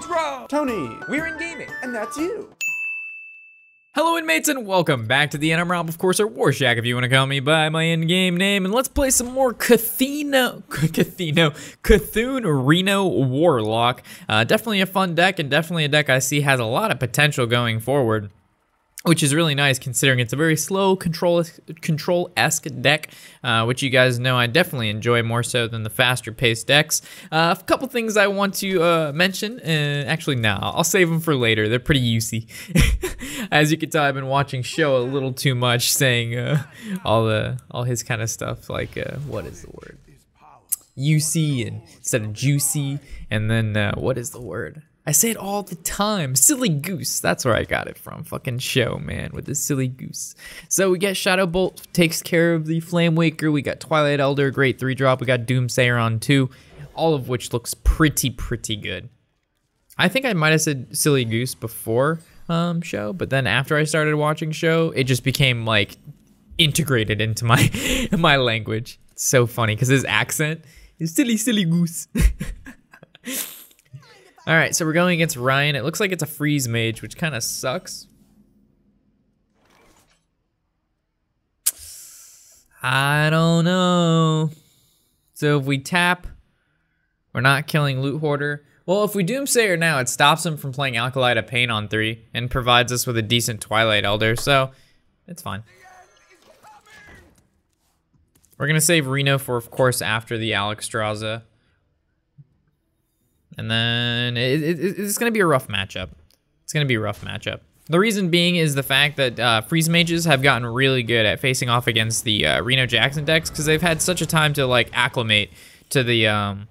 It's Rob! Tony! We're in gaming! And that's you! Hello inmates and welcome back to the end. I'm Rob, of course, or Warshack if you want to call me by my in-game name. And let's play some more Cthulhu Reno Warlock. Definitely a fun deck, and definitely a deck I see has a lot of potential going forward, which is really nice considering it's a very slow control-esque deck, which you guys know I definitely enjoy more so than the faster paced decks. A couple things I want to mention, actually no, I'll save them for later. They're pretty juicy. As you can tell, I've been watching show a little too much, saying all his kind of stuff like, what is the word? UC instead of juicy, and then what is the word? I say it all the time. Silly goose. That's where I got it from. Fucking show, man, with the silly goose. So we get Shadow Bolt, takes care of the Flame Waker. We got Twilight Elder, great 3-drop. We got Doomsayer on 2, all of which looks pretty good. I think I might have said silly goose before show, but then after I started watching show, it just became like integrated into my my language. It's so funny because his accent is silly goose. All right, so we're going against Ryan. It looks like it's a freeze mage, which kind of sucks. I don't know. So if we tap, we're not killing Loot Hoarder. Well, if we Doomsayer now, it stops him from playing Alkali to Pain on 3 and provides us with a decent Twilight Elder, so it's fine. We're gonna save Reno for, of course, after the Alexstrasza. And then it's going to be a rough matchup. It's going to be a rough matchup. The reason being is the fact that Freeze Mages have gotten really good at facing off against the Reno Jackson decks because they've had such a time to like acclimate to the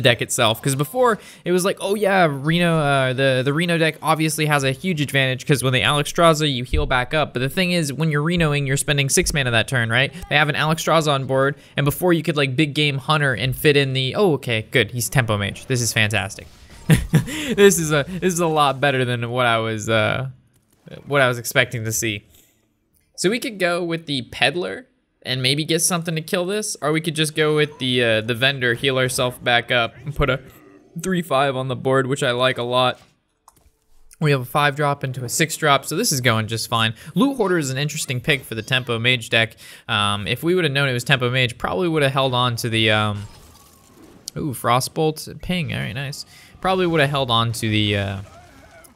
deck itself. Because before it was like, oh yeah, Reno, the Reno deck obviously has a huge advantage because when the Alexstrasza, you heal back up. But the thing is, when you're Renoing, you're spending 6 mana that turn, right? They have an Alexstrasza on board, and before you could like big game Hunter and fit in the, oh okay, good, he's Tempo Mage. This is fantastic. This is a lot better than what I was expecting to see. So we could go with the Peddler and maybe get something to kill this, or we could just go with the vendor, heal ourselves back up, and put a 3/5 on the board, which I like a lot. We have a 5-drop into a 6-drop, so this is going just fine. Loot Hoarder is an interesting pick for the Tempo Mage deck. If we would have known it was Tempo Mage, probably would have held on to the, ooh, Frostbolt, ping, all right, nice. Probably would have held on to the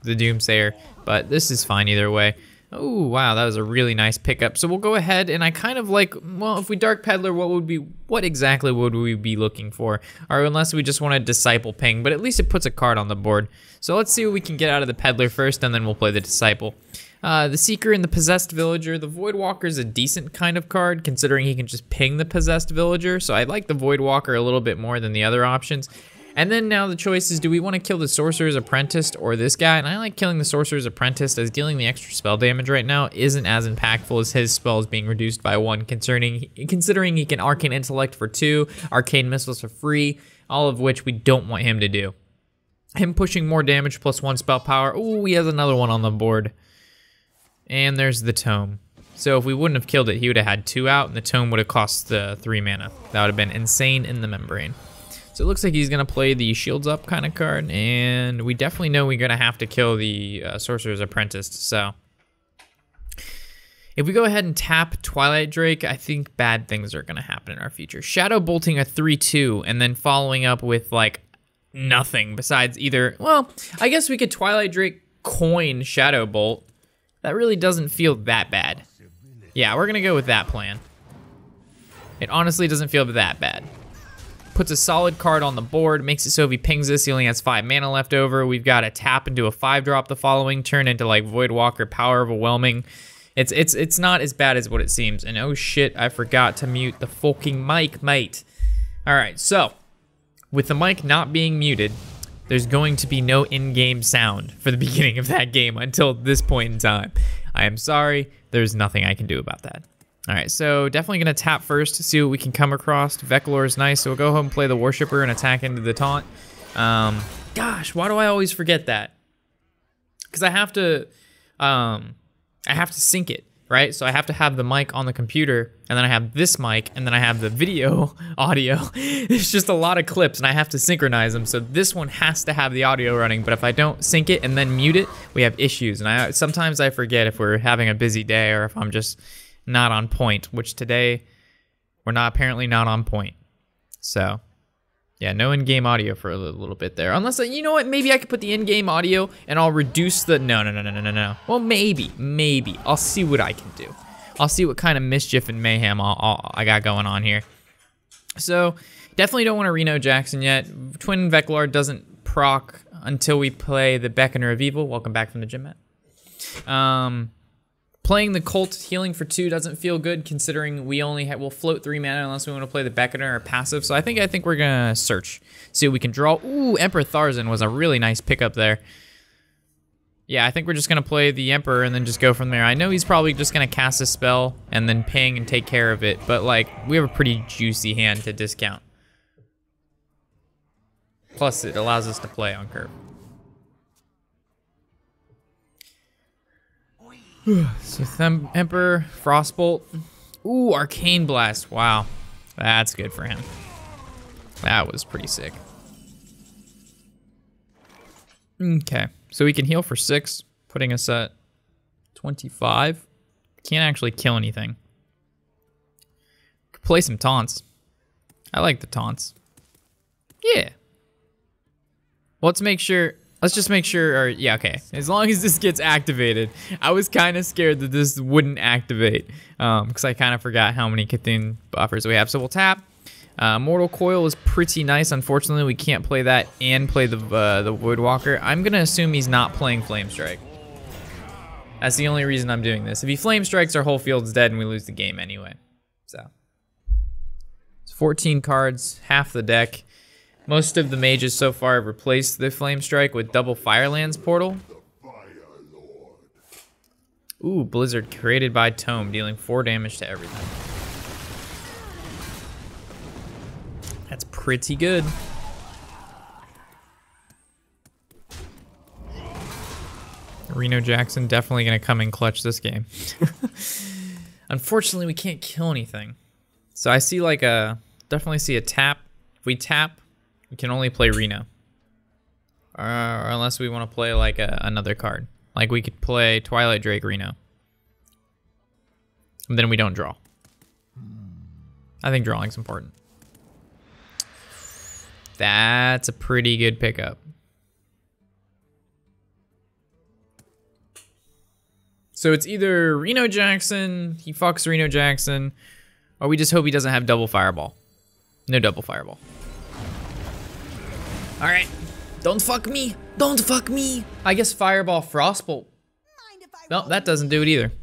Doomsayer, but this is fine either way. Oh, wow, that was a really nice pickup. So we'll go ahead, and I kind of like, well, if we Dark Peddler, what exactly would we be looking for? Or unless we just want to Disciple Ping, but at least it puts a card on the board. So let's see what we can get out of the Peddler first, and then we'll play the Disciple. The Seeker and the Possessed Villager. The Voidwalker is a decent kind of card, considering he can just ping the Possessed Villager. So I like the Voidwalker a little bit more than the other options. And then now the choice is, do we want to kill the Sorcerer's Apprentice or this guy? And I like killing the Sorcerer's Apprentice, as dealing the extra spell damage right now isn't as impactful as his spells being reduced by 1, considering he can Arcane Intellect for 2, Arcane Missiles for free, all of which we don't want him to do. Him pushing more damage plus 1 spell power. Ooh, he has another one on the board. And there's the Tome. So if we wouldn't have killed it, he would have had 2 out, and the Tome would have cost 3 mana. That would have been insane in the Membrane. So it looks like he's gonna play the Shields Up kind of card, and we definitely know we're gonna have to kill the Sorcerer's Apprentice. So if we go ahead and tap Twilight Drake, I think bad things are gonna happen in our future. Shadow Bolting a 3/2, and then following up with like nothing besides either, well, I guess we could Twilight Drake coin Shadow Bolt. That really doesn't feel that bad. Yeah, we're gonna go with that plan. It honestly doesn't feel that bad. Puts a solid card on the board, makes it so if he pings this, he only has 5 mana left over. We've got to tap into a 5-drop the following turn into like Voidwalker, Power Overwhelming. It's not as bad as what it seems. And oh shit, I forgot to mute the fucking mic, mate. All right, so with the mic not being muted, there's going to be no in-game sound for the beginning of that game until this point in time. I am sorry, there's nothing I can do about that. All right, so definitely gonna tap first to see what we can come across. Veclor is nice, so we'll go home and play the Worshipper and attack into the taunt. Gosh, why do I always forget that? Because I have to sync it, right? So I have to have the mic on the computer, and then I have this mic, and then I have the video audio. It's just a lot of clips, and I have to synchronize them. So this one has to have the audio running, but if I don't sync it and then mute it, we have issues. And sometimes I forget if we're having a busy day or if I'm just not on point, which today we're apparently not on point. So yeah, no in-game audio for a little bit there. Unless, you know what, maybe I could put the in-game audio and I'll reduce the, no. Well, maybe. I'll see what I can do. I'll see what kind of mischief and mayhem I got going on here. So, definitely don't want to Reno Jackson yet. Twin Veclord doesn't proc until we play the Beckoner of Evil. Welcome back from the gym, Matt. Playing the Cult healing for 2 doesn't feel good, considering we only we'll float 3 mana unless we want to play the Beckoner or passive. So I think we're gonna search, see what we can draw. Ooh, Emperor Tharzan was a really nice pickup there. Yeah, I think we're just gonna play the Emperor and then just go from there. I know he's probably just gonna cast a spell and then ping and take care of it, but like we have a pretty juicy hand to discount. Plus, it allows us to play on curve. So Emperor, Frostbolt. Ooh, Arcane Blast. Wow. That's good for him. That was pretty sick. Okay. So we can heal for 6, putting us at 25. Can't actually kill anything. Could play some taunts. I like the taunts. Yeah. Well, let's just make sure, or yeah, okay. As long as this gets activated. I was kind of scared that this wouldn't activate, because I kind of forgot how many Cthulhu buffers we have. So we'll tap. Mortal Coil is pretty nice. Unfortunately, we can't play that and play the Woodwalker. I'm gonna assume he's not playing Flame Strike. That's the only reason I'm doing this. If he Flame Strikes, our whole field's dead and we lose the game anyway. So it's 14 cards, half the deck. Most of the mages so far have replaced the Flame Strike with double Firelands Portal. Ooh, Blizzard created by Tome, dealing 4 damage to everything. That's pretty good. Reno Jackson definitely gonna come in clutch this game. Unfortunately, we can't kill anything. So I see like definitely see a tap. If we tap, we can only play Reno. Or unless we want to play like another card. Like we could play Twilight Drake Reno. And then we don't draw. I think drawing's important. That's a pretty good pickup. So it's either Reno Jackson, he fucks Reno Jackson, or we just hope he doesn't have double Fireball. No double Fireball. All right, don't fuck me. Don't fuck me. I guess Fireball Frostbolt. No, that doesn't do it either.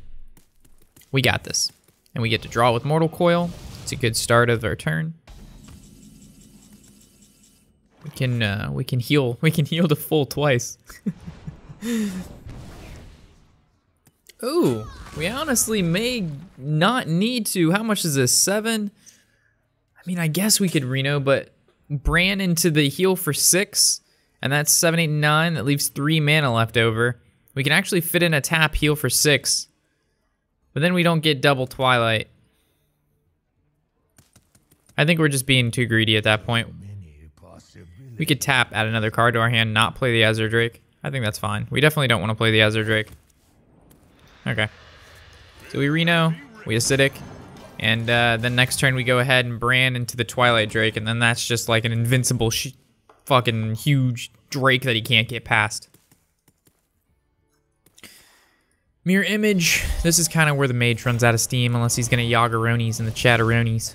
We got this. And we get to draw with Mortal Coil. It's a good start of our turn. We can heal. We can heal to full twice. Ooh, we honestly may not need to. How much is this? 7? I mean, I guess we could Reno, but Bran into the heal for 6, and that's 7, 8, 9. That leaves 3 mana left over. We can actually fit in a tap heal for 6, but then we don't get double Twilight. I think we're just being too greedy at that point. We could tap, add another card to our hand, not play the Azure Drake. I think that's fine. We definitely don't want to play the Azure Drake. Okay. So we Reno, we Acidic, and then next turn we go ahead and Bran into the Twilight Drake, and then that's just like an invincible fucking huge Drake that he can't get past. Mirror Image. This is kind of where the mage runs out of steam, unless he's going to Yagaronis and the Chatteronis.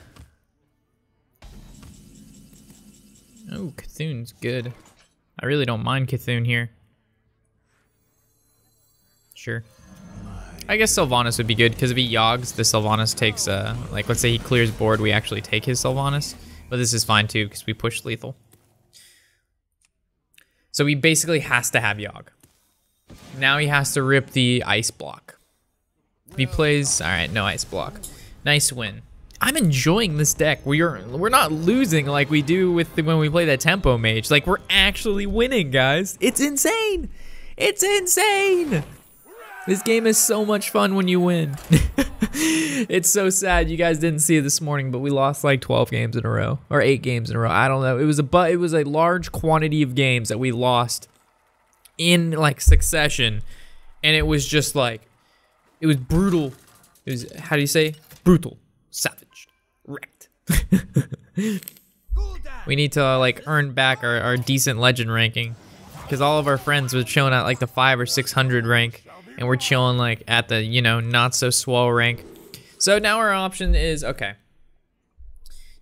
Oh, Cthulhu's good. I really don't mind Cthulhu here. Sure. I guess Sylvanas would be good, because if he Yogs, the Sylvanas takes, like, let's say he clears board, we actually take his Sylvanas. But this is fine, too, because we push lethal. So he basically has to have Yogg. Now he has to rip the Ice Block. If he plays, alright, no Ice Block. Nice win. I'm enjoying this deck. We're not losing like we do with when we play that Tempo Mage. Like, we're actually winning, guys. It's insane. It's insane. This game is so much fun when you win. It's so sad you guys didn't see it this morning, but we lost like 12 games in a row or 8 games in a row. I don't know. It was a large quantity of games that we lost in like succession, and it was just like, it was brutal. It was, how do you say? Brutal, savage, wrecked. We need to like earn back our decent legend ranking, because all of our friends were chilling at like the 500 or 600 rank, and we're chilling like at the, you know, not so swell rank. So now our option is, okay,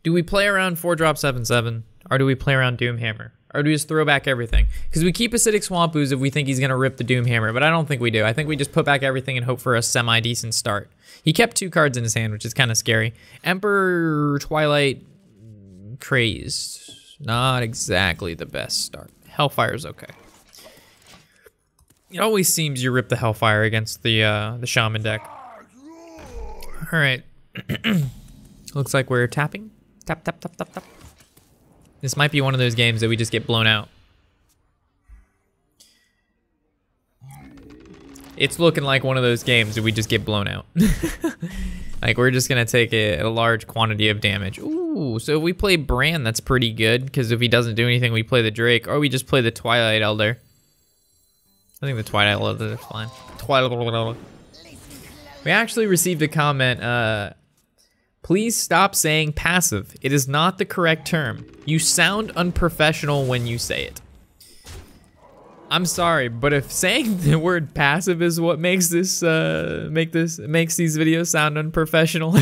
do we play around 4-drop 7/7, or do we play around Doomhammer, or do we just throw back everything? Because we keep Acidic Swamp Ooze if we think he's gonna rip the Doomhammer, but I don't think we do. I think we just put back everything and hope for a semi-decent start. He kept 2 cards in his hand, which is kind of scary. Emperor Twilight Crazed, not exactly the best start. Hellfire's okay. It always seems you rip the Hellfire against the Shaman deck. All right. Looks like we're tapping. Tap, tap, tap, tap, tap. This might be one of those games that we just get blown out. It's looking like one of those games that we just get blown out. Like, we're just gonna take a large quantity of damage. Ooh, so if we play Bran, that's pretty good, because if he doesn't do anything, we play the Drake, or we just play the Twilight Elder. I think the Twilight Elder is fine. Twilight Elder. We actually received a comment, please stop saying passive. It is not the correct term. You sound unprofessional when you say it. I'm sorry, but if saying the word passive is what makes this makes these videos sound unprofessional,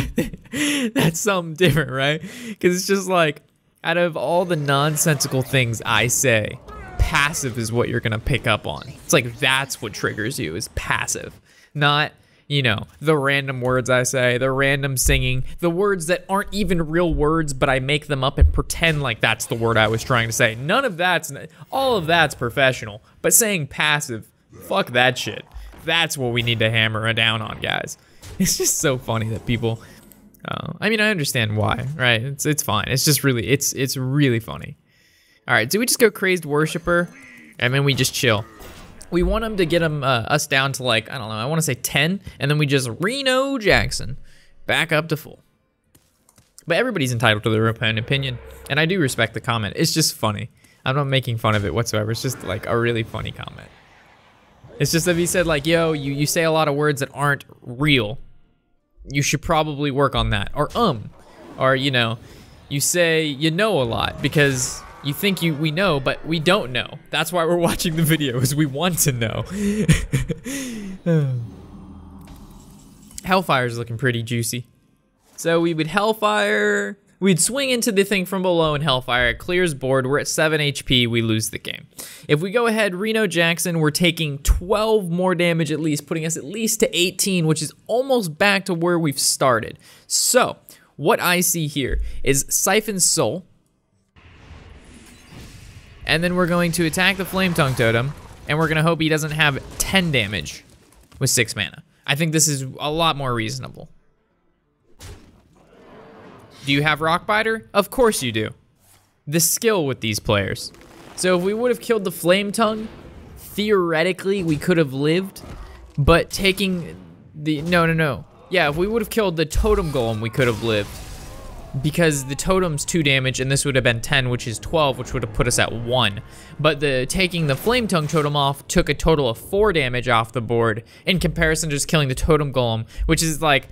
that's something different, right? Because it's just like, out of all the nonsensical things I say, passive is what you're gonna pick up on. It's like, that's what triggers you, is passive, not, you know, the random words I say, the random singing, the words that aren't even real words, but I make them up and pretend like that's the word I was trying to say. None of that's, all of that's professional. But saying passive, fuck that shit. That's what we need to hammer down on, guys. It's just so funny that people, I mean, I understand why, right? It's fine. It's just really, it's really funny. All right, do we just go Crazed Worshipper, and then we just chill? We want him to get us down to like, I don't know, I want to say 10, and then we just Reno Jackson back up to full. But everybody's entitled to their own opinion, and I do respect the comment. It's just funny. I'm not making fun of it whatsoever. It's just like a really funny comment. It's just that he said like, yo, you say a lot of words that aren't real. You should probably work on that. Or you know, you say you know a lot because you think we know, but we don't know. That's why we're watching the video, is we want to know. Hellfire's looking pretty juicy. So we would Hellfire, we'd swing into the thing from below and Hellfire, it clears board, we're at 7 HP, we lose the game. If we go ahead, Reno Jackson, we're taking 12 more damage at least, putting us at least to 18, which is almost back to where we've started. So, what I see here is Siphon Soul, and then we're going to attack the Flame Tongue Totem, and we're gonna hope he doesn't have 10 damage with 6 mana. I think this is a lot more reasonable. Do you have Rockbiter? Of course you do. The skill with these players. So if we would have killed the Flame Tongue, theoretically we could have lived, but taking the, no. Yeah, if we would have killed the Totem Golem, we could have lived. Because the totem's 2 damage, and this would have been 10, which is 12, which would have put us at 1. But taking the Flame Tongue Totem off took a total of 4 damage off the board, in comparison to just killing the Totem Golem, which is like,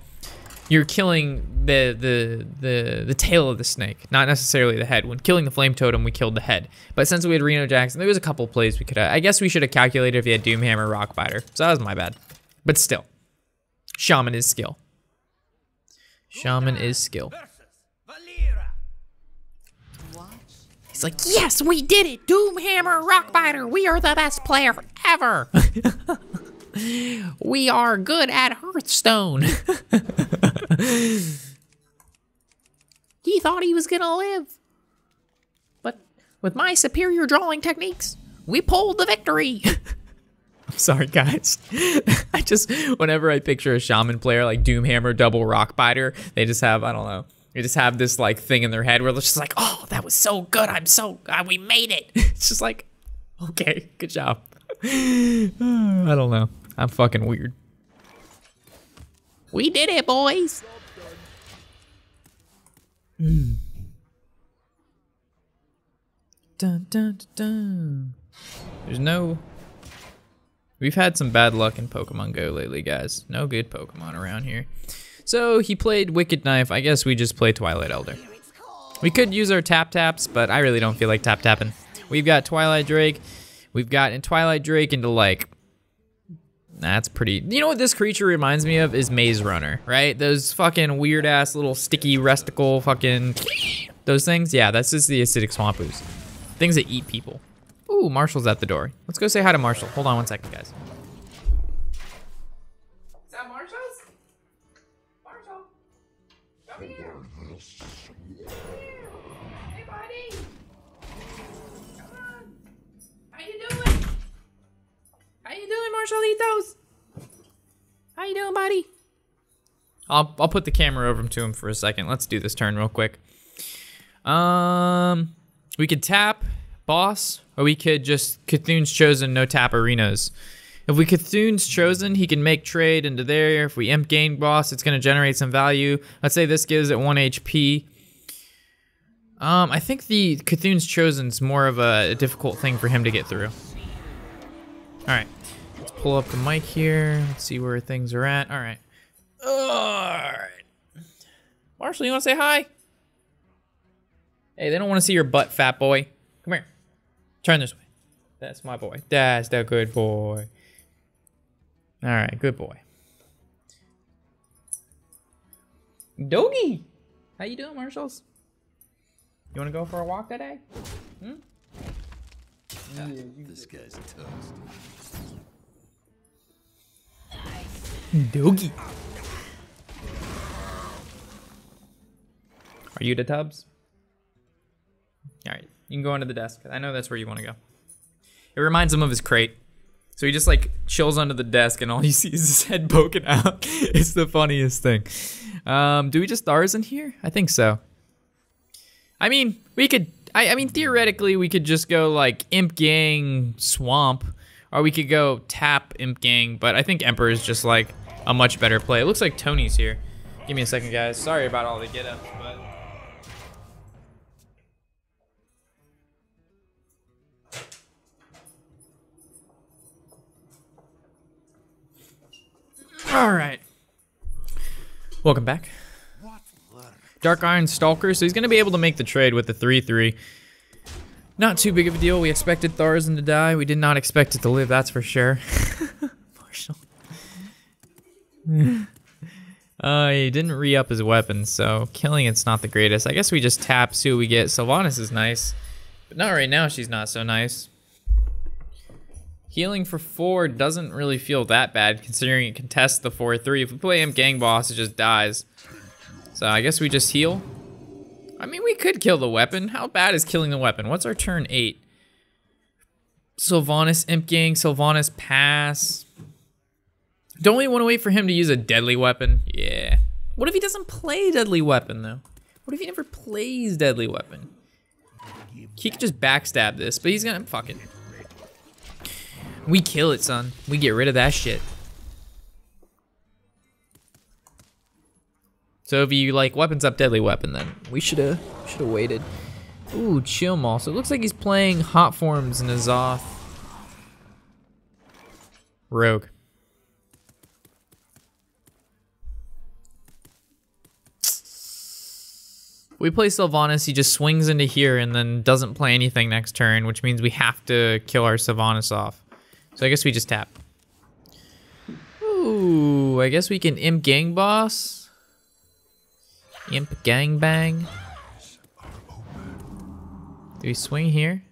you're killing the tail of the snake, not necessarily the head. When killing the Flame Totem, we killed the head. But since we had Reno Jackson, there was a couple plays we could have. I guess we should have calculated if he had Doomhammer, Rockbiter. So that was my bad. But still, Shaman is skill. Shaman is skill. He's like, yes, we did it! Doomhammer, Rockbiter, we are the best player ever! We are good at Hearthstone. He thought he was gonna live. But with my superior drawing techniques, we pulled the victory. I'm sorry, guys. I just, whenever I picture a Shaman player like Doomhammer, double Rockbiter, they just have, I don't know, they just have this like thing in their head where they're just like, oh, that was so good. We made it. It's just like, okay, good job. I don't know. I'm fucking weird. We did it, boys. Dun, dun, dun, dun. We've had some bad luck in Pokemon Go lately, guys. No good Pokemon around here. So he played Wicked Knife. I guess we just play Twilight Elder. We could use our taps, but I really don't feel like tapping. We've got Twilight Drake. We've gotten Twilight Drake into like, that's pretty, you know what this creature reminds me of is Maze Runner, right? Those fucking weird ass little sticky resticle fucking, those things. Yeah, that's just the acidic Swampoos. Things that eat people. Ooh, Marshall's at the door. Let's go say hi to Marshall. Hold on one second, guys. Is that Marshall's? Marshall, come here. Hey, buddy. Come on. How you doing? How you doing, Marshalitos? How you doing, buddy? I'll put the camera over to him for a second. Let's do this turn real quick. We could tap boss, or we could just Cthulhu's Chosen, no tap arenas. If we Cthulhu's Chosen, he can make trade into there. If we imp gain boss, it's gonna generate some value. Let's say this gives it 1 HP. I think the Cthulhu's Chosen's more of a difficult thing for him to get through. Alright, let's pull up the mic here. Let's see where things are at. Alright. Alright. Marshall, you wanna say hi? Hey, they don't wanna see your butt, fat boy. Come here. Turn this way. That's my boy. That's the good boy. Alright, good boy. Doggy! How you doing, Marshalls? You wanna go for a walk today? Hmm? Yeah, this guy's toast. Doggy. Are you the Tubbs? Alright, you can go under the desk. I know that's where you want to go. It reminds him of his crate. So he just like chills under the desk and all you see is his head poking out. It's the funniest thing. Do we just Thars in here? I think so. I mean, we could, I mean, theoretically we could just go like Imp Gang Swamp, or we could go tap Imp Gang, but I think Emperor is just like a much better play. It looks like Tony's here. Give me a second, guys. Sorry about all the get-ups, but... All right. Welcome back. Dark Iron Stalker, so he's going to be able to make the trade with the 3/3. Not too big of a deal. We expected Tharzan to die. We did not expect it to live, that's for sure. Marshall. He didn't re-up his weapon, so killing it's not the greatest. I guess we just tap, see what we get. Sylvanas is nice, but not right now. She's not so nice. Healing for 4 doesn't really feel that bad, considering it contests the 4/3. If we play him Gang Boss, it just dies. So I guess we just heal. I mean, we could kill the weapon. How bad is killing the weapon? What's our turn 8? Sylvanas, Imp Gang, Sylvanas, pass. Don't we want to wait for him to use a deadly weapon? Yeah. What if he doesn't play deadly weapon, though? What if he never plays deadly weapon? He could just backstab this, but he's gonna, fuck it. We kill it, son. We get rid of that shit. So if you like weapons up deadly weapon, then we should have waited. Ooh, chill mall. So it looks like he's playing hot forms in Azoth. Rogue. We play Sylvanas, he just swings into here and then doesn't play anything next turn, which means we have to kill our Sylvanas off. So I guess we just tap. Ooh, I guess we can Imp Gang Boss. Imp Gang Bang. Do we swing here?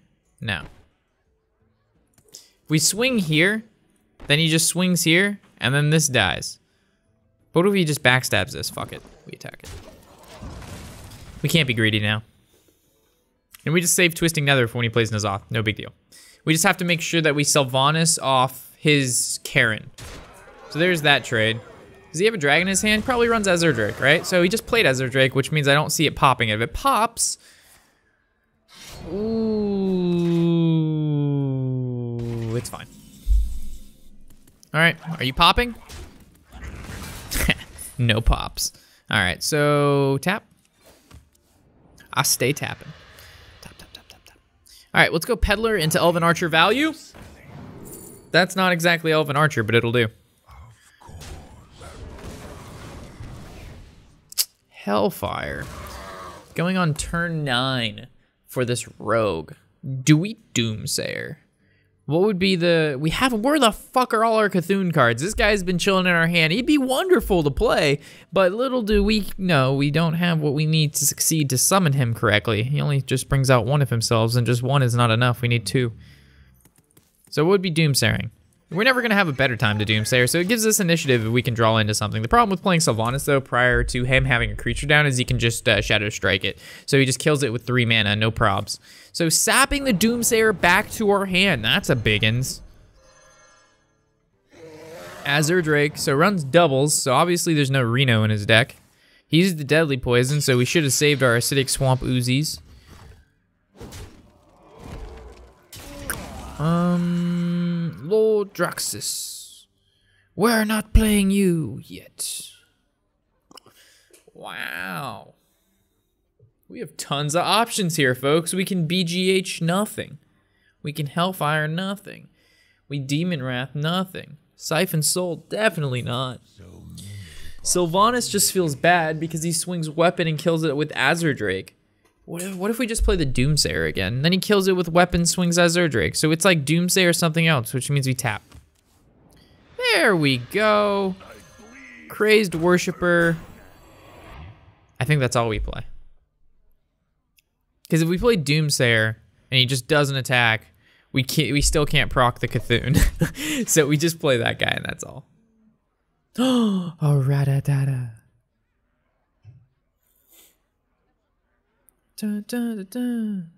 No. If we swing here, then he just swings here, and then this dies. But what if he just backstabs this? Fuck it. We attack it. We can't be greedy now. And we just save Twisting Nether for when he plays N'Zoth. No big deal. We just have to make sure that we Sylvanas off his Karen. So there's that trade. Does he have a dragon in his hand? Probably runs Ezra Drake, right? So he just played Ezra Drake, which means I don't see it popping. If it pops... Ooh... It's fine. All right, are you popping? No pops. All right, so tap. I stay tapping. Tap, tap, tap, tap, tap. All right, let's go Peddler into Elven Archer value. That's not exactly Elven Archer, but it'll do. Hellfire. Going on turn 9 for this rogue. Do we Doomsayer? What would be the... Where the fuck are all our Cthulhu cards? This guy's been chilling in our hand. He'd be wonderful to play, but little do we know we don't have what we need to succeed to summon him correctly. He only just brings out one of himself, and just one is not enough. We need 2. So what would be Doomsayering? We're never going to have a better time to Doomsayer, so it gives us initiative if we can draw into something. The problem with playing Sylvanas, though, prior to him having a creature down, is he can just Shadow Strike it. So he just kills it with 3 mana, no probs. So sapping the Doomsayer back to our hand, that's a biggins. Azure Drake, so runs doubles, so obviously there's no Reno in his deck. He used the Deadly Poison, so we should have saved our Acidic Swamp Uzis. Lord Draxus, we're not playing you yet. Wow. We have tons of options here, folks. We can BGH nothing. We can Hellfire nothing. We Demon Wrath nothing. Siphon Soul definitely not. Sylvanas just feels bad because he swings weapon and kills it with Azure Drake. What if we just play the Doomsayer again? Then he kills it with weapon, swings Azure Drake. So it's like Doomsayer or something else, which means we tap. There we go. Crazed Worshipper. I think that's all we play. Because if we play Doomsayer and he just doesn't attack, we still can't proc the Cthulhu. So we just play that guy and that's all. Oh, Rattata. Dun, dun, dun, dun.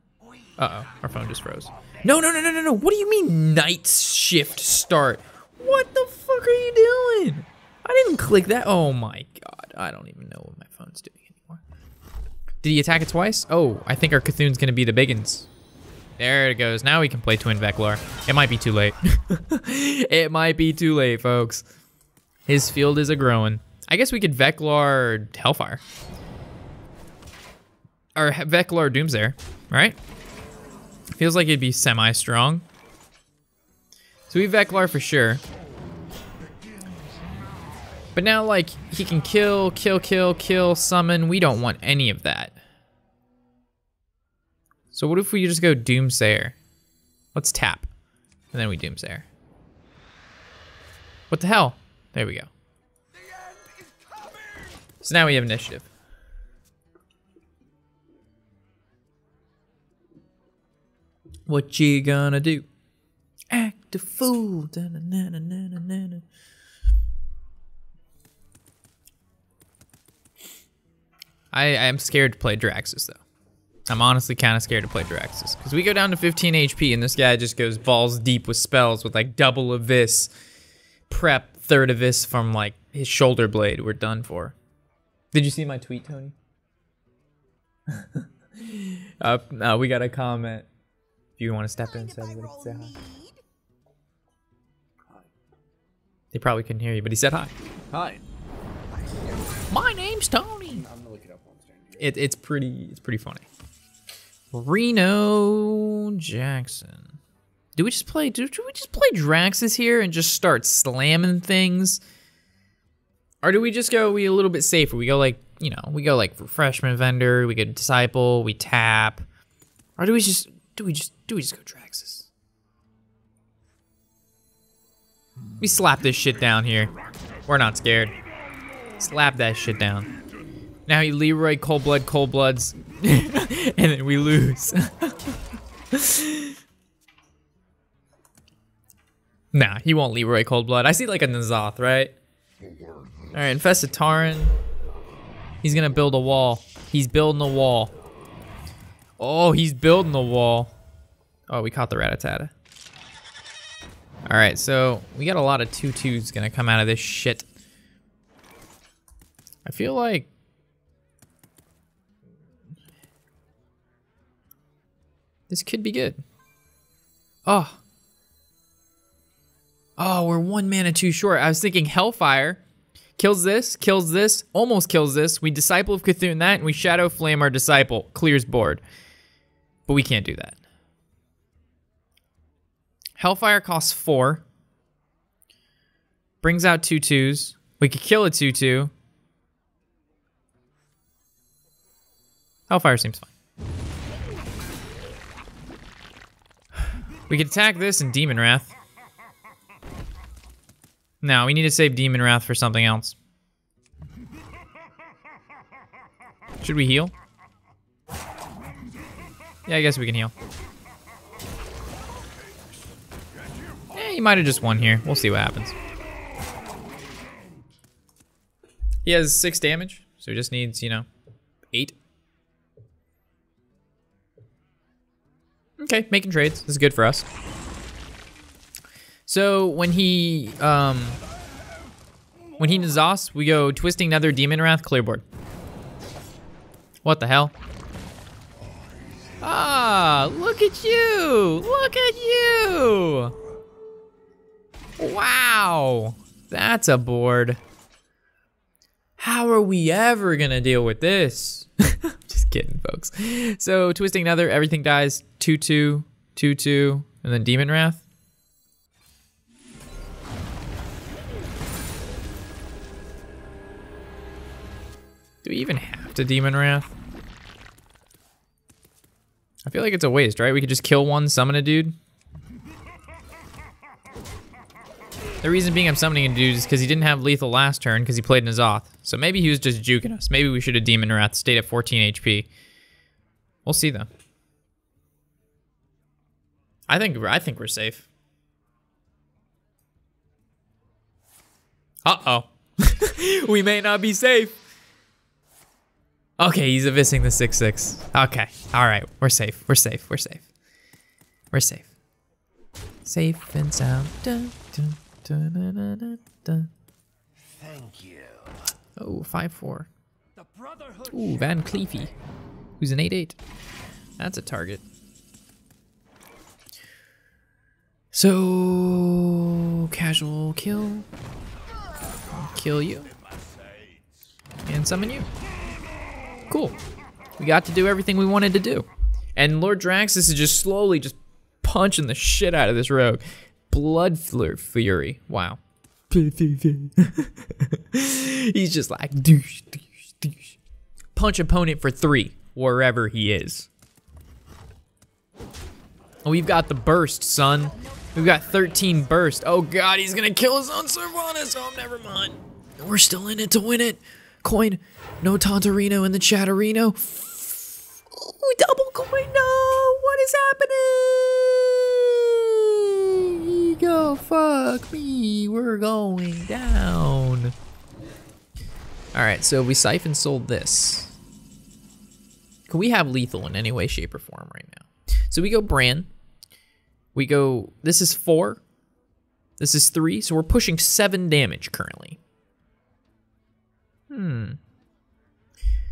Uh-oh, our phone just froze. No. What do you mean night shift start? What the fuck are you doing? I didn't click that. Oh my god. I don't even know what my phone's doing anymore. Did he attack it twice? Oh, I think our Cthulhu's gonna be the biggins. There it goes. Now we can play Twin Veclar. It might be too late. It might be too late, folks. His field is a-growing. I guess we could Veclar Hellfire. Or Veclar Doomsayer, right? Feels like it'd be semi-strong. So we Veclar for sure. But now, like, he can kill, summon. We don't want any of that. So what if we just go Doomsayer? Let's tap. And then we Doomsayer. What the hell? There we go. So now we have initiative. What you gonna do? Act a fool. I am scared to play Draxus, though. I'm honestly kind of scared to play Draxus. Because we go down to 15 HP, and this guy just goes balls deep with spells with, like, double Abyss, prep, third Abyss from, like, his shoulder blade. We're done for. Did you see my tweet, Tony? We got a comment. If you want to step in, so everybody can say hi. They probably couldn't hear you, but he said hi. Hi. My name's Tony. I'm gonna look it up on stand. It's pretty funny. Reno Jackson. Do we just play Draxus here and just start slamming things? Or do we just go a little bit safer? We go like, we go like Refreshment Vendor, we go Disciple, we tap. Or do we just go Draxus? We slap this shit down here. We're not scared. Slap that shit down. Now he Leroy Cold Bloods, and then we lose. Nah, he won't Leroy Cold Blood. I see like a Nazoth, right? All right, Infested Tauren. He's gonna build a wall. He's building a wall. Oh, he's building the wall. Oh, we caught the Rattata. All right, so we got a lot of 2/2s gonna come out of this shit. I feel like this could be good. Oh. Oh, we're 1 mana too short. I was thinking Hellfire kills this, almost kills this. We Disciple of Cthulhu that, and we Shadow Flame our Disciple. Clears board. But we can't do that. Hellfire costs 4. Brings out 2/2s. We could kill a 2/2. Hellfire seems fine. We could attack this and Demon Wrath. No, we need to save Demon Wrath for something else. Should we heal? Yeah, I guess we can heal. Yeah, he might have just won here. We'll see what happens. He has 6 damage, so he just needs, 8. Okay, making trades. This is good for us. So when he Nazos, we go Twisting Nether, Demon Wrath, clear board. What the hell? Ah, look at you! Look at you! Wow, that's a board. How are we ever gonna deal with this? Just kidding, folks. So Twisting Nether, everything dies. 2/2, 2/2, and then Demon Wrath. Do we even have to Demon Wrath? I feel like it's a waste, right? We could just kill one, summon a dude. The reason being I'm summoning a dude is because he didn't have lethal last turn because he played Nazoth. So maybe he was just juking us. Maybe we should have Demon Wrath, stayed at 14 HP. We'll see though. I think we're safe. Uh-oh. We may not be safe. Okay, he's avissing the 6/6. Okay, all right, we're safe. We're safe. We're safe. We're safe. Safe and sound. Dun, dun, dun, dun, dun, dun, dun. Thank you. Oh, 5/4. Ooh, Van Cleefy, who's an 8/8. That's a target. So casual kill. I'll kill you. And summon you. Cool. We got to do everything we wanted to do. And Lord Draxus is just slowly just punching the shit out of this rogue. Blood Fury. Wow. He's just like douche, douche, douche. Punch opponent for 3 wherever he is. Oh, we've got the burst, son. We've got 13 burst. Oh god, he's gonna kill his own Sylvanas. Oh, never mind. We're still in it to win it. Coin. No Reno in the chat, Reno. Ooh, double coin, no! What is happening? Go fuck me, we're going down. Alright, so we Siphon sold this. Can we have lethal in any way, shape, or form right now? So we go Bran. We go, this is 4. This is 3, so we're pushing 7 damage currently.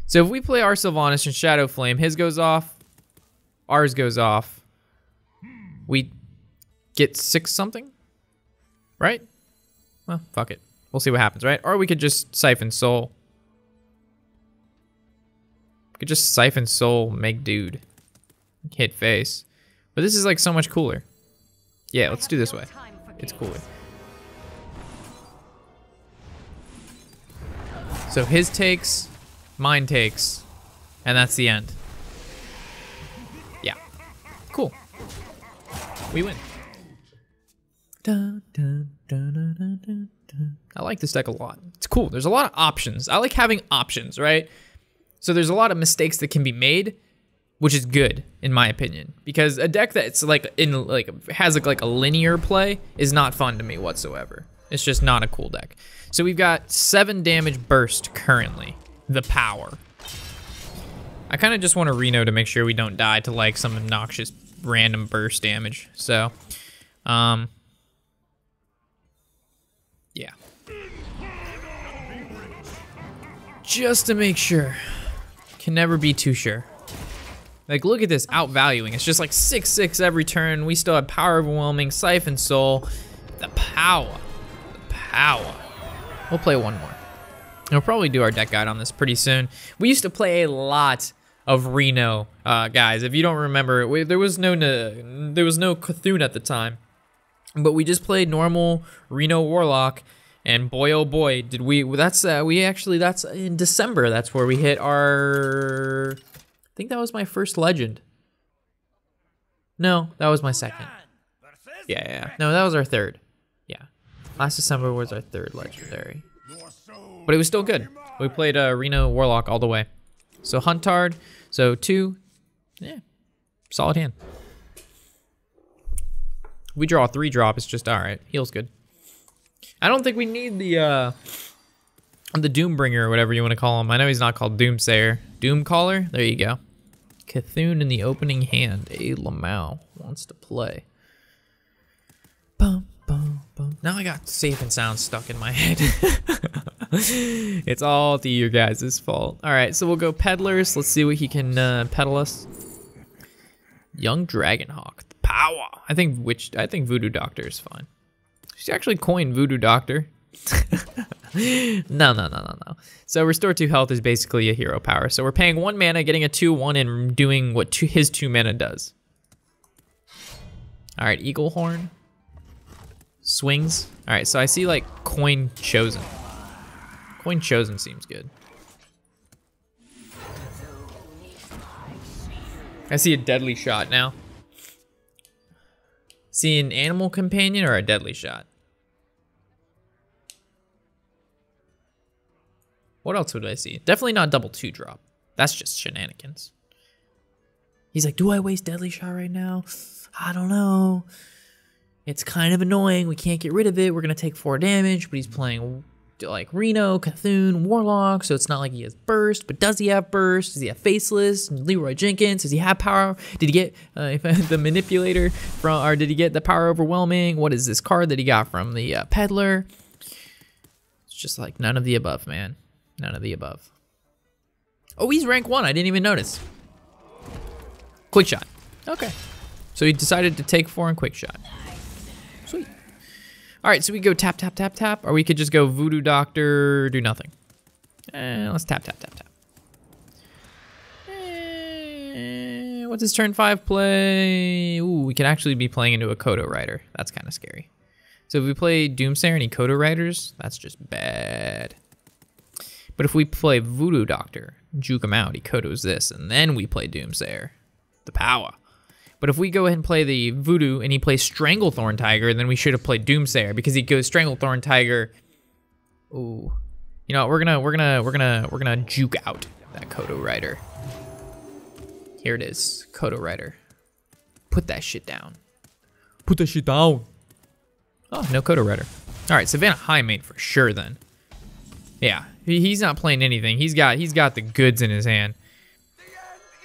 So if we play our Sylvanas and Shadow Flame, his goes off, ours goes off. We get 6 something, right? Well, fuck it. We'll see what happens, right? Or we could just Siphon Soul. We could just Siphon Soul, make dude. Hit face. But this is like so much cooler. Yeah, let's do this way. It's cooler. So his takes, mine takes, and that's the end. Yeah. Cool. We win. Dun, dun, dun, dun, dun, dun, dun. I like this deck a lot. It's cool. There's a lot of options. I like having options, right? So there's a lot of mistakes that can be made, which is good in my opinion, because a deck that's has like a linear play is not fun to me whatsoever. It's just not a cool deck. So we've got 7 damage burst currently. The power. I kind of just want to Reno to make sure we don't die to like some obnoxious random burst damage. So, yeah. Just to make sure. Can never be too sure. Like, look at this outvaluing. It's just like 6/6 every turn. We still have Power Overwhelming, Siphon Soul. The power. The power. We'll play one more. And we'll probably do our deck guide on this pretty soon. We used to play a lot of Reno, guys. If you don't remember, there was no Cthulhu at the time, but we just played normal Reno Warlock, and boy oh boy did we. That's in December. That's where we hit our. I think that was my first legend. No, that was my second. Yeah. No, that was our third. Yeah, last December was our third legendary. But it was still good. We played Reno Warlock all the way. So Huntard, so 2, yeah, solid hand. We draw a 3-drop, it's just all right. Heal's good. I don't think we need the Doombringer or whatever you want to call him. I know he's not called Doomsayer. Doomcaller, there you go. Cthulhu in the opening hand. A Lamau wants to play. Bum, bum, bum. Now I got safe and sound stuck in my head. It's all to you guys' fault. All right, so we'll go Peddlers. Let's see what he can peddle us. Young Dragonhawk, the power. I think Voodoo Doctor is fine. She actually coined Voodoo Doctor. No. So restore 2 health is basically a hero power. So we're paying 1 mana, getting a 2/1, and doing what his 2 mana does. All right, Eagle Horn. Swings. All right, so I see like Coin Chosen. Coin Chosen seems good. I see a Deadly Shot now. See an Animal Companion or a Deadly Shot? What else would I see? Definitely not double 2-drop. That's just shenanigans. He's like, do I waste Deadly Shot right now? I don't know. It's kind of annoying. We can't get rid of it. We're going to take 4 damage, but he's playing like Reno, Cthulhu, Warlock, so it's not like he has burst, but does he have burst? Does he have Faceless? Leroy Jenkins? Does he have power? Did he get the Manipulator from, or did he get the Power Overwhelming? What is this card that he got from the Peddler? It's just like none of the above, man. None of the above. Oh, he's rank 1. I didn't even notice. Quick Shot. Okay. So he decided to take 4 and Quick Shot. Sweet. All right, so we go tap, tap, tap, tap, or we could just go Voodoo Doctor, do nothing. Let's tap, tap, tap, tap. What's his turn 5 play? Ooh, we can actually be playing into a Kodo Rider. That's kind of scary. So if we play Doomsayer and he Kodo Riders, that's just bad. But if we play Voodoo Doctor, juke him out, he Kodos this, and then we play Doomsayer, the power. But if we go ahead and play the Voodoo and he plays Stranglethorn Tiger, then we should have played Doomsayer because he goes Stranglethorn Tiger. Ooh, you know, we're gonna juke out that Kodo Rider. Here it is, Kodo Rider. Put that shit down. Put that shit down. Oh, no Kodo Rider. All right, Savannah Highmane for sure then. Yeah, he's not playing anything. He's got the goods in his hand.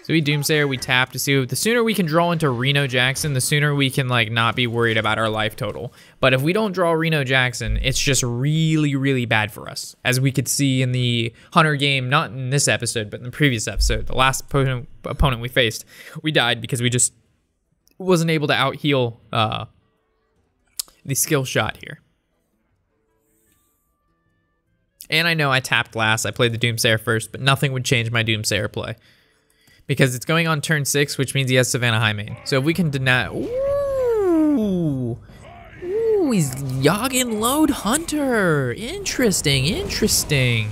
So we Doomsayer, we tap to see. The sooner we can draw into Reno Jackson, the sooner we can like not be worried about our life total. But if we don't draw Reno Jackson, it's just really, really bad for us. As we could see in the Hunter game, not in this episode, but in the previous episode, the last opponent we faced, we died because we just wasn't able to out heal the skill shot here. And I know I tapped last. I played the Doomsayer first, but nothing would change my Doomsayer play. Because it's going on turn 6, which means he has Savannah Highmane. So if we can deny... Ooh! Ooh, he's Yagin Load Hunter! Interesting, interesting.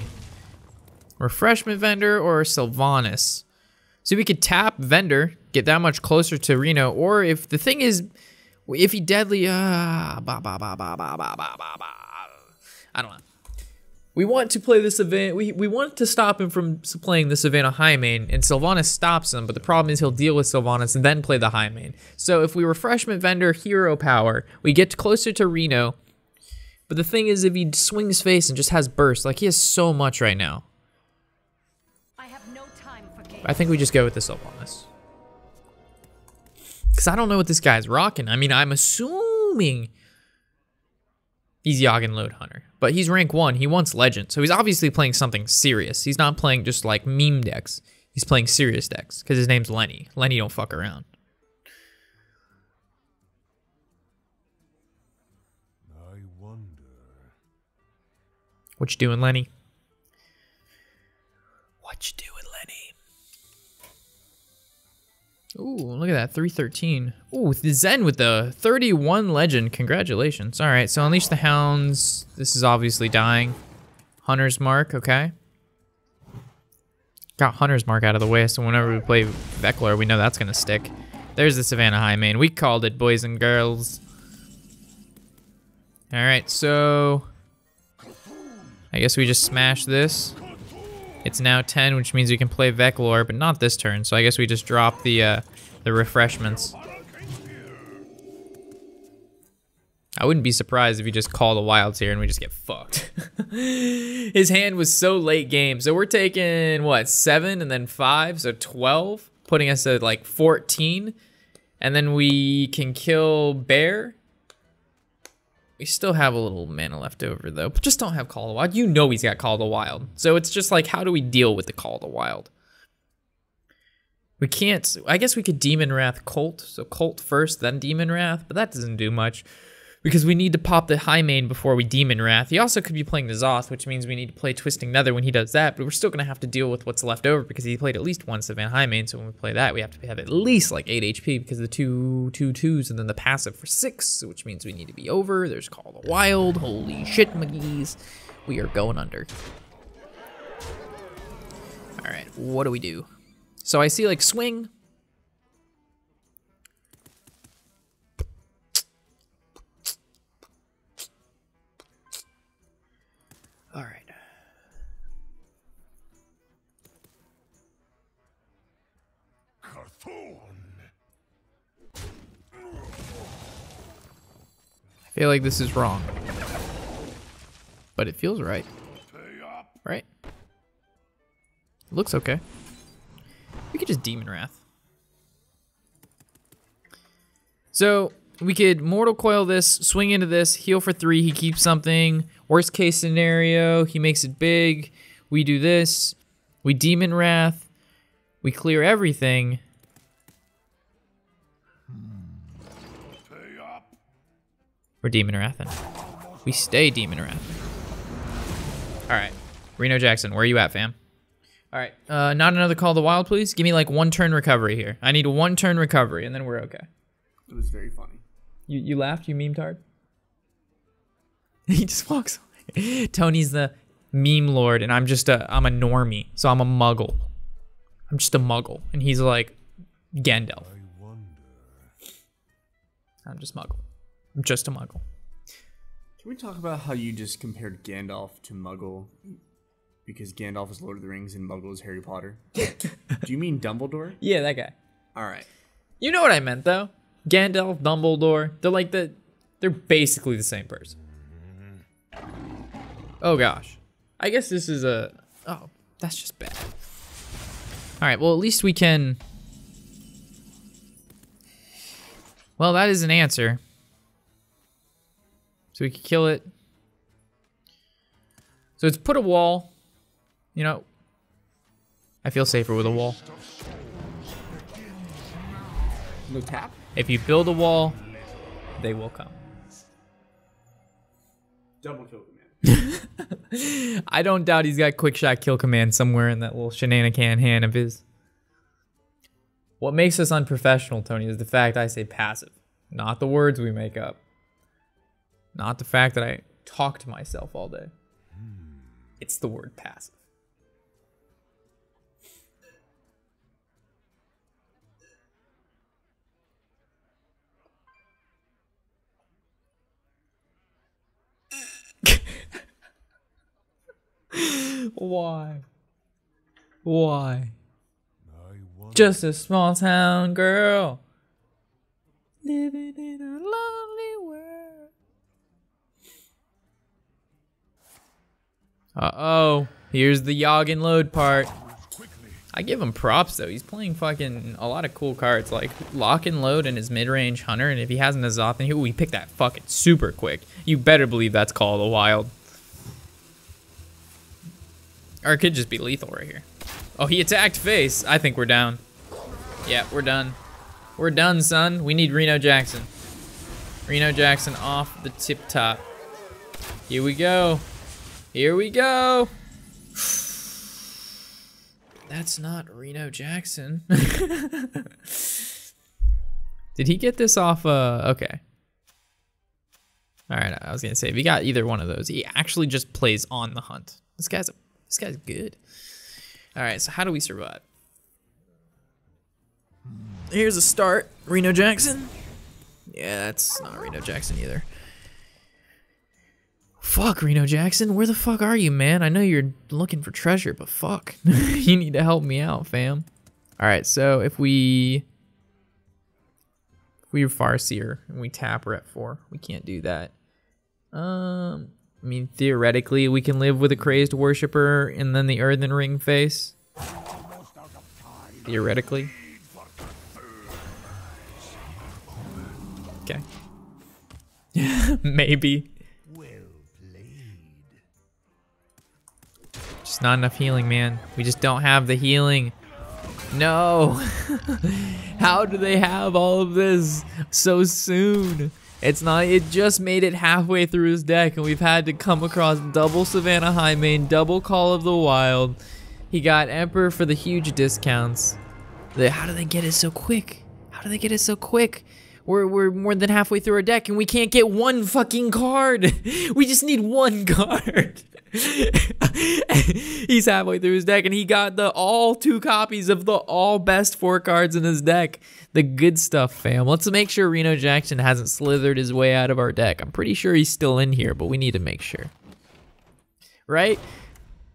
Refreshment Vendor or Sylvanas. So we could tap Vendor, get that much closer to Reno, or if the thing is... If he deadly... I don't know. We want to play the Savannah. We want to stop him from playing the Savannah Highmane, and Sylvanas stops him. But the problem is he'll deal with Sylvanas and then play the Highmane. So if we Refreshment Vendor Hero Power, we get closer to Reno. But the thing is, if he swings face and just has burst, like he has so much right now. I have no time for games. I think we just go with the Sylvanas. Because I don't know what this guy's rocking. I mean, I'm assuming he's Yagin Load Hunter. But he's rank 1. He wants Legend. So he's obviously playing something serious. He's not playing just like meme decks. He's playing serious decks. Because his name's Lenny. Lenny don't fuck around. What you doing, Lenny? What you doing, Lenny? Ooh, look at that, 313. Ooh, the Zen with the 31 legend. Congratulations. All right, so Unleash the Hounds. This is obviously dying. Hunter's Mark, okay. Got Hunter's Mark out of the way, so whenever we play Veclor, we know that's gonna stick. There's the Savannah High main. We called it, boys and girls. All right, so I guess we just smash this. It's now 10, which means we can play Veclor, but not this turn. So I guess we just drop the refreshments. I wouldn't be surprised if you just call the wilds here and we just get fucked. His hand was so late game. So we're taking, what, 7 and then 5, so 12, putting us at like 14. And then we can kill Bear. We still have a little mana left over though, but just don't have Call of the Wild. You know he's got Call of the Wild. So it's just like, how do we deal with the Call of the Wild? We can't, I guess we could Demon Wrath Colt. So Colt first, then Demon Wrath, but that doesn't do much because we need to pop the high main before we Demon Wrath. He also could be playing the Zoth, which means we need to play Twisting Nether when he does that, but we're still gonna have to deal with what's left over because he played at least one Savannah high main. So when we play that, we have to have at least like 8 HP because of the two twos and then the passive for 6, which means we need to be over. There's Call of the Wild. Holy shit, McGee's. We are going under. All right, what do we do? So I see like swing. All right. I feel like this is wrong, but it feels right. Right? It looks okay. We could just Demon Wrath. So we could Mortal Coil this, swing into this, heal for 3, he keeps something. Worst case scenario, he makes it big. We do this, we Demon Wrath, we clear everything. We're Demon Wrathing. We stay Demon Wrathing. All right, Reno Jackson, where are you at, fam? All right, not another Call of the Wild, please. Give me like 1 turn recovery here. I need a 1 turn recovery, and then we're okay. It was very funny. You laughed, you memed hard? He just walks away. Tony's the meme lord, and I'm a normie, so I'm a muggle. I'm just a muggle, and he's like Gandalf. I'm just muggle. I'm just a muggle. Can we talk about how you just compared Gandalf to Muggle? Because Gandalf is Lord of the Rings and Muggle is Harry Potter. Do you mean Dumbledore? Yeah, that guy. All right. You know what I meant, though. Gandalf, Dumbledore, they're basically the same person. Oh, gosh. I guess this is oh, that's just bad. All right, well, at least we can... Well, that is an answer. So we could kill it. So it's put a wall. You know, I feel safer with a wall. No tap? If you build a wall, they will come. Double kill command. I don't doubt he's got quick shot kill command somewhere in that little shenanigan hand of his. What makes us unprofessional, Tony, is the fact I say passive. Not the words we make up. Not the fact that I talk to myself all day. It's the word passive. Why? Why? Just a small town girl living in a lonely world. Uh-oh. Here's the Yogg load part. I give him props, though. He's playing fucking a lot of cool cards, like Lock and Load and his mid-range Hunter, and if he has an Azoth in here, we pick that fucking super quick. You better believe that's Call of the Wild. Or it could just be lethal right here. Oh, he attacked face. I think we're down. Yeah, we're done. We're done, son. We need Reno Jackson. Reno Jackson off the tip top. Here we go. Here we go. That's not Reno Jackson. Did he get this off? Okay. All right, I was gonna say if he got either one of those, he actually just plays on the hunt. This guy's good. All right, so how do we survive? Here's a start. Reno Jackson. Yeah, that's not Reno Jackson either. Fuck, Reno Jackson, where the fuck are you, man? I know you're looking for treasure, but fuck. You need to help me out, fam. All right, so if we Farseer and we tap, we're at 4. We can't do that. I mean, theoretically, we can live with a crazed worshiper and then the earthen ring face. Theoretically. Okay. Maybe. Just not enough healing, man. We just don't have the healing. No. How do they have all of this so soon? It's not, it just made it halfway through his deck and we've had to come across double Savannah Highmane, double Call of the Wild. He got Emperor for the huge discounts. How do they get it so quick? How do they get it so quick? We're more than halfway through our deck and we can't get one fucking card. We just need one card. He's halfway through his deck and he got all 2 copies of the all best 4 cards in his deck. The good stuff, fam. Let's make sure Reno Jackson hasn't slithered his way out of our deck. I'm pretty sure he's still in here, but we need to make sure. Right?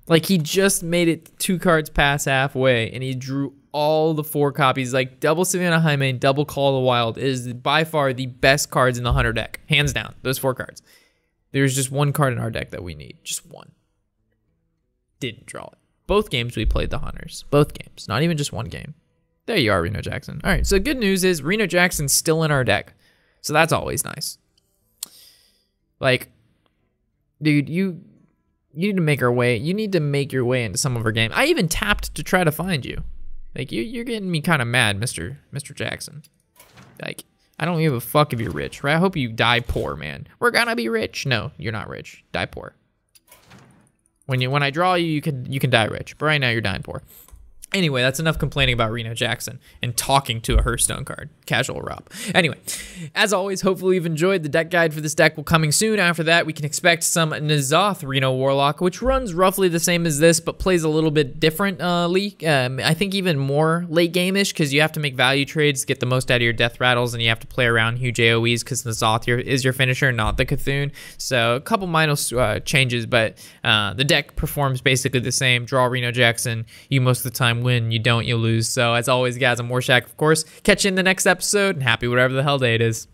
Like he just made it 2 cards past halfway and he drew all the 4 copies. Like double Savannah Highmane, double Call of the Wild is by far the best cards in the Hunter deck. Hands down, those 4 cards. There's just 1 card in our deck that we need. Just 1. Didn't draw it. Both games we played the Hunters. Both games. Not even just 1 game. There you are, Reno Jackson. All right, so good news is Reno Jackson's still in our deck. So that's always nice. Like, dude, you need to make our way. You need to make your way into some of our game. I even tapped to try to find you. Like, you're getting me kind of mad, Mr. Jackson. Like, I don't give a fuck if you're rich, right? I hope you die poor, man. We're gonna be rich. No, you're not rich. Die poor. When I draw you, you can die rich. But right now, you're dying poor. Anyway, that's enough complaining about Reno Jackson and talking to a Hearthstone card. Casual Rob. Anyway, as always, hopefully you've enjoyed. The deck guide for this deck will coming soon. After that, we can expect some N'Zoth Reno Warlock, which runs roughly the same as this, but plays a little bit differently. I think even more late game-ish, because you have to make value trades, get the most out of your death rattles, and you have to play around huge AoEs, because N'Zoth is your finisher, not the Cthulhu. So a couple minor changes, but the deck performs basically the same. Draw Reno Jackson, you most of the time win, you don't, you lose. So as always, guys, I'm Warshak, of course. Catch you in the next episode, and happy whatever the hell day it is.